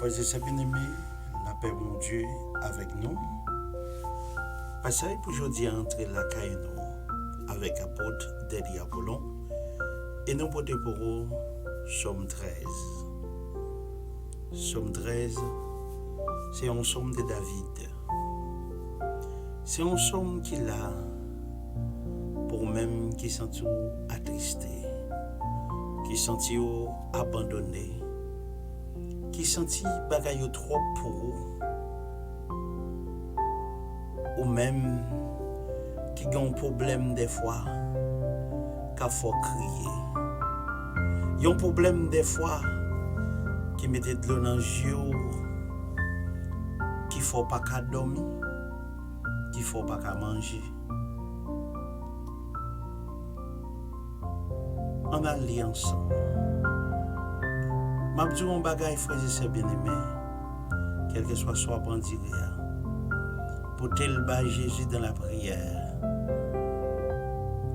Frères et sœurs bien-aimés, la paix mon Dieu avec nous. Passez pour aujourd'hui entrer la caille nous avec apôtre Deli Apollon et nous porter pour vous Somme 13. Somme 13, c'est un somme de David. C'est un somme qu'il a pour même qui sentit attristé, qui sentit abandonné, qui sentit bagaille trop pour ou même qui a un problème des fois qu'il faut crier. Il y a un problème des fois qui mettait de l'eau dans les yeux, qu'il ne faut pas qu'à dormir, qu'il ne faut pas qu'à manger. On a lié ensemble. Je dis un bagage, frères et sœurs bien-aimés, quel que soit soit bandit, pour tel bas Jésus dans la prière,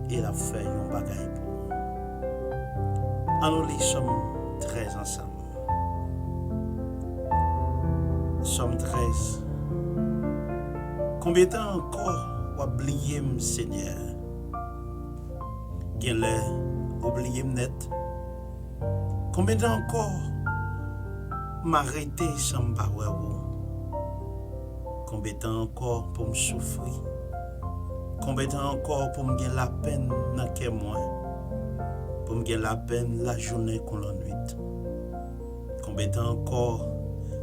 il a fait un bagage pour. Alors, nous sommes 13 ensemble. Somme 13. Combien de temps encore oublier mon Seigneur? Qu'il est oublié net. Combien de temps encore m'arrêter sans me parler? Combien de temps encore pour me souffrir? Combien de temps encore pour me gagner la peine dans le moi? Pour me gagner la peine la journée qu'on la nuit? Combien de temps encore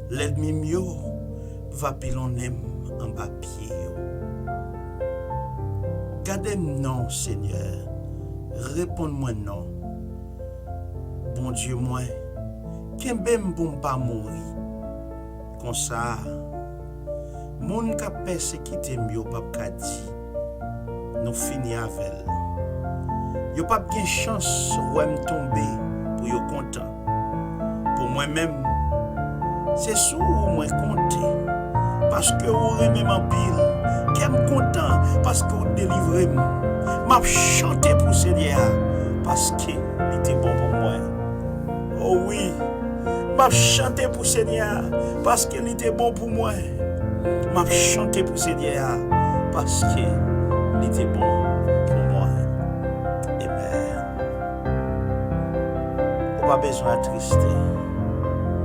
l'ennemi mieux va pilonner en bas pied? Gardez-moi non, Seigneur. Réponds-moi non. Bon Dieu, moi, qui m'aime pour pas mourir. Comme ça, mon qui a persécuté mieux, pas dit, nous finissons avec elle. Yo pas de chance de me tomber pour yo content. Pour moi-même, c'est sur moi compter. Parce que vous aimez ma pile, qui est content, parce que vous délivrez. M'a chanté pour Seigneur, parce qu'il était bon pour moi. Oh oui, m'a chanté pour Seigneur, parce qu'il était bon pour moi. M'a chanté pour Seigneur, parce qu'il était bon pour moi. Amen. On n'a pas besoin d'attrister.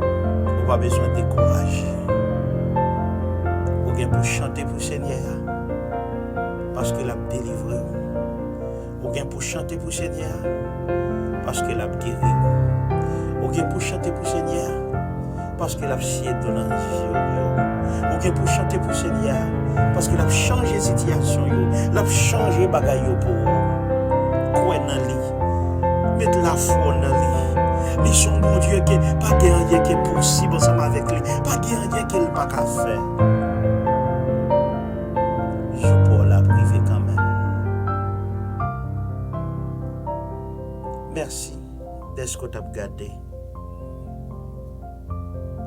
On n'a pas besoin de décourager. On vient pour chanter pour Seigneur, parce qu'il a délivré. On vient pour chanter pour Seigneur, parce qu'il a guéri. On vient pour chanter pour Seigneur, parce qu'il a scié dans la vie. On vient pour chanter pour Seigneur, parce qu'il a changé la situation. Il a changé les bagailles pour vous. Quoi dans lui? Mettre la foi dans lui. Ils sont bon Dieu qui n'a pas rien qui est possible ensemble avec lui. Pas rien qui n'est pas qu'à faire. Je peux la priver quand même. Merci d'être ce que tu as regardé.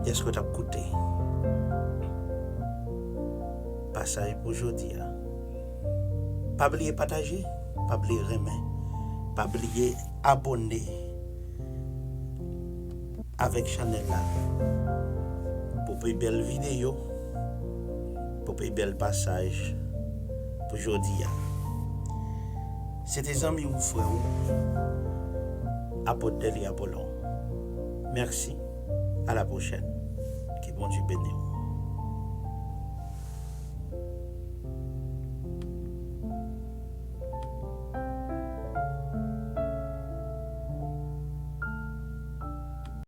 Est-ce que tu as écouté? Passage pour aujourd'hui. Pas oublier partager, pas oublier remettre, pas oublier abonner avec Chanel là. Pour une belle vidéo, pour un bel passage pour aujourd'hui. C'était amis ou frères, apôtre Deli Apollon. Merci. À la prochaine. Que bon Dieu bénisse.